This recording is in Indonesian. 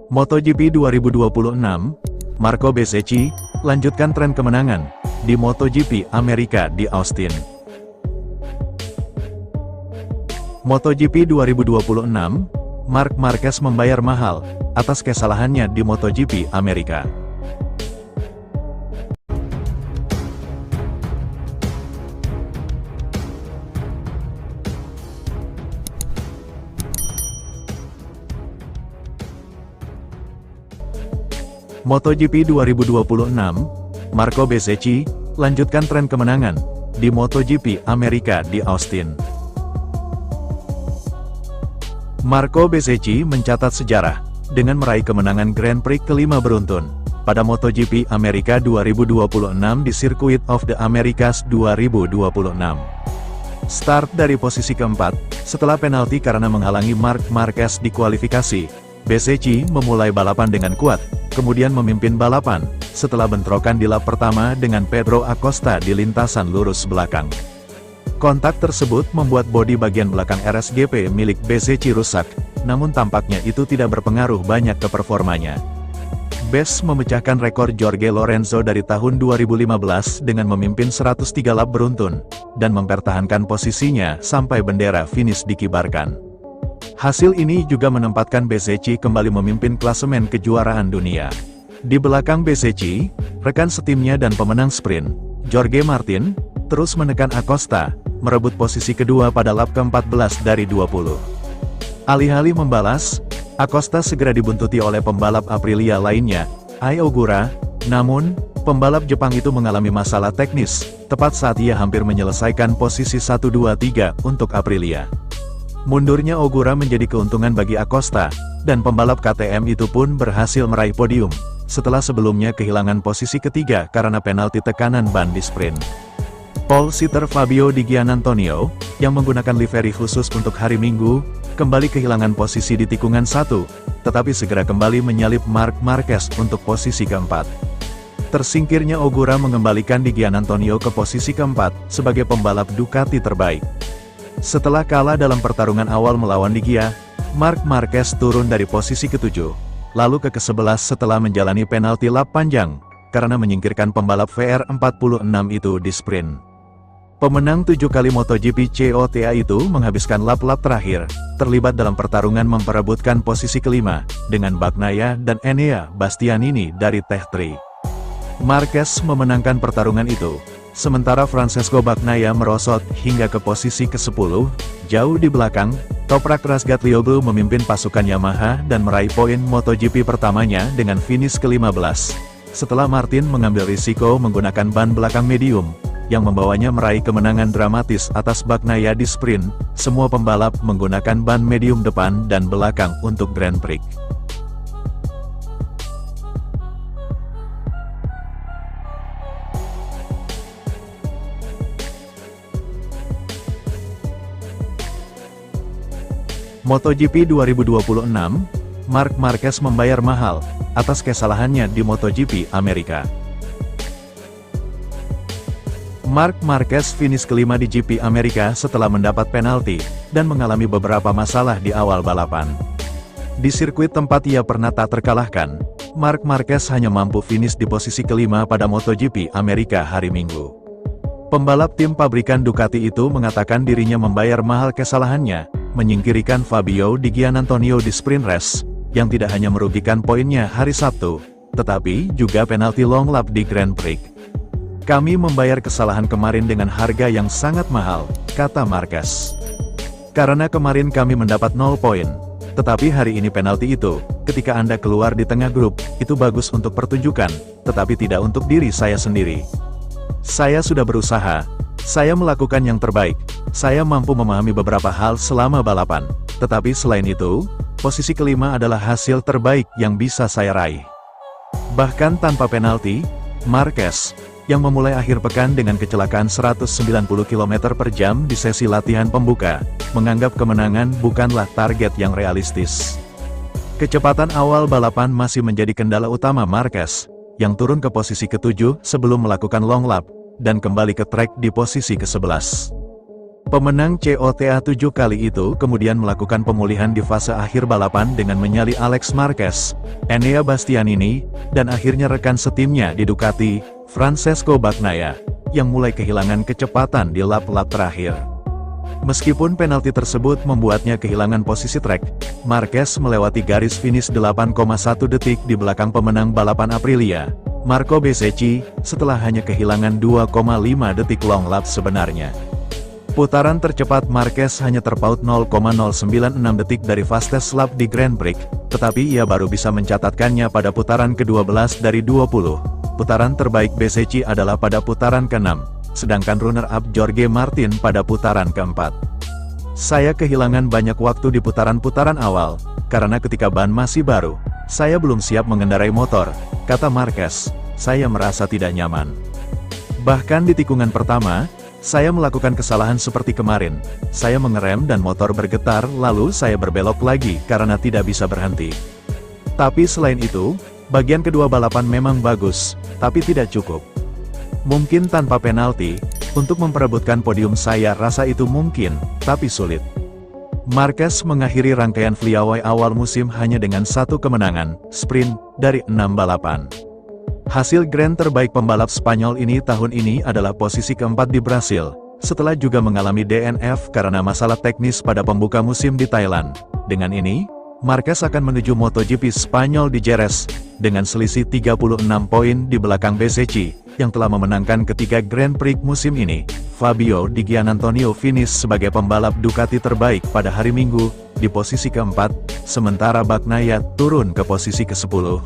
MotoGP 2026, Marco Bezzecchi, lanjutkan tren kemenangan di MotoGP Amerika di Austin. MotoGP 2026, Marc Marquez membayar mahal atas kesalahannya di MotoGP Amerika. MotoGP 2026, Marco Bezzecchi, lanjutkan tren kemenangan di MotoGP Amerika di Austin. Marco Bezzecchi mencatat sejarah dengan meraih kemenangan Grand Prix kelima beruntun pada MotoGP Amerika 2026 di Circuit of the Americas 2026. Start dari posisi keempat, setelah penalti karena menghalangi Marc Marquez di kualifikasi, Bezzecchi memulai balapan dengan kuat, kemudian memimpin balapan, setelah bentrokan di lap pertama dengan Pedro Acosta di lintasan lurus belakang. Kontak tersebut membuat bodi bagian belakang RSGP milik Bezzecchi rusak, namun tampaknya itu tidak berpengaruh banyak ke performanya. Bez memecahkan rekor Jorge Lorenzo dari tahun 2015 dengan memimpin 103 lap beruntun, dan mempertahankan posisinya sampai bendera finish dikibarkan. Hasil ini juga menempatkan Bezzecchi kembali memimpin klasemen kejuaraan dunia. Di belakang Bezzecchi, rekan setimnya dan pemenang sprint, Jorge Martin, terus menekan Acosta, merebut posisi kedua pada lap ke-14 dari 20. Alih-alih membalas, Acosta segera dibuntuti oleh pembalap Aprilia lainnya, Ai Ogura, namun, pembalap Jepang itu mengalami masalah teknis, tepat saat ia hampir menyelesaikan posisi 1-2-3 untuk Aprilia. Mundurnya Ogura menjadi keuntungan bagi Acosta, dan pembalap KTM itu pun berhasil meraih podium, setelah sebelumnya kehilangan posisi ketiga karena penalti tekanan ban di sprint. Pole sitter Fabio Di Giannantonio, yang menggunakan livery khusus untuk hari Minggu, kembali kehilangan posisi di tikungan 1, tetapi segera kembali menyalip Marc Marquez untuk posisi keempat. Tersingkirnya Ogura mengembalikan Di Giannantonio ke posisi keempat, sebagai pembalap Ducati terbaik. Setelah kalah dalam pertarungan awal melawan Di Gia, Marc Marquez turun dari posisi ke-7, lalu ke ke-11 setelah menjalani penalti lap panjang, karena menyingkirkan pembalap VR46 itu di sprint. Pemenang 7 kali MotoGP COTA itu menghabiskan lap-lap terakhir, terlibat dalam pertarungan memperebutkan posisi kelima, dengan Bagnaia dan Enea Bastianini dari Tech3. Marquez memenangkan pertarungan itu, sementara Francesco Bagnaia merosot hingga ke posisi ke-10, jauh di belakang. Toprak Razgatlioglu memimpin pasukan Yamaha dan meraih poin MotoGP pertamanya dengan finish ke-15. Setelah Martin mengambil risiko menggunakan ban belakang medium, yang membawanya meraih kemenangan dramatis atas Bagnaia di sprint, semua pembalap menggunakan ban medium depan dan belakang untuk Grand Prix. MotoGP 2026, Marc Marquez membayar mahal atas kesalahannya di MotoGP Amerika. Marc Marquez finish kelima di GP Amerika setelah mendapat penalti, dan mengalami beberapa masalah di awal balapan. Di sirkuit tempat ia pernah tak terkalahkan, Marc Marquez hanya mampu finish di posisi kelima pada MotoGP Amerika hari Minggu. Pembalap tim pabrikan Ducati itu mengatakan dirinya membayar mahal kesalahannya, menyingkirkan Fabio Di Giannantonio di sprint race, yang tidak hanya merugikan poinnya hari Sabtu, tetapi juga penalti long lap di Grand Prix. Kami membayar kesalahan kemarin dengan harga yang sangat mahal, kata Marquez. Karena kemarin kami mendapat 0 poin, tetapi hari ini penalti itu, ketika Anda keluar di tengah grup, itu bagus untuk pertunjukan, tetapi tidak untuk diri saya sendiri. Saya sudah berusaha, saya melakukan yang terbaik, saya mampu memahami beberapa hal selama balapan, tetapi selain itu, posisi kelima adalah hasil terbaik yang bisa saya raih. Bahkan tanpa penalti, Marquez, yang memulai akhir pekan dengan kecelakaan 190 km per jam di sesi latihan pembuka, menganggap kemenangan bukanlah target yang realistis. Kecepatan awal balapan masih menjadi kendala utama Marquez, yang turun ke posisi ke-7 sebelum melakukan long lap, dan kembali ke trek di posisi ke-11. Pemenang COTA 7 kali itu kemudian melakukan pemulihan di fase akhir balapan dengan menyali Alex Marquez, Enea Bastianini, dan akhirnya rekan setimnya di Ducati, Francesco Bagnaia, yang mulai kehilangan kecepatan di lap-lap terakhir. Meskipun penalti tersebut membuatnya kehilangan posisi trek, Marquez melewati garis finish 8,1 detik di belakang pemenang balapan Aprilia, Marco Bezzecchi, setelah hanya kehilangan 2,5 detik long lap sebenarnya. Putaran tercepat Marquez hanya terpaut 0,096 detik dari fastest lap di Grand Prix, tetapi ia baru bisa mencatatkannya pada putaran ke-12 dari 20. Putaran terbaik Bezzecchi adalah pada putaran ke-6, sedangkan runner-up Jorge Martin pada putaran ke-4. Saya kehilangan banyak waktu di putaran-putaran awal, karena ketika ban masih baru, saya belum siap mengendarai motor, kata Marquez. Saya merasa tidak nyaman. Bahkan di tikungan pertama, saya melakukan kesalahan seperti kemarin. Saya mengerem dan motor bergetar, lalu saya berbelok lagi karena tidak bisa berhenti. Tapi selain itu, bagian kedua balapan memang bagus, tapi tidak cukup. Mungkin tanpa penalti, untuk memperebutkan podium saya rasa itu mungkin, tapi sulit. Marquez mengakhiri rangkaian Fliaway awal musim hanya dengan 1 kemenangan, sprint, dari 6 balapan. Hasil grand terbaik pembalap Spanyol ini tahun ini adalah posisi keempat di Brasil, setelah juga mengalami DNF karena masalah teknis pada pembuka musim di Thailand. Dengan ini, Marquez akan menuju MotoGP Spanyol di Jerez, dengan selisih 36 poin di belakang Bezzecchi, yang telah memenangkan ketiga Grand Prix musim ini. Fabio Di Giannantonio finish sebagai pembalap Ducati terbaik pada hari Minggu, di posisi keempat, sementara Bagnaia turun ke posisi ke-10.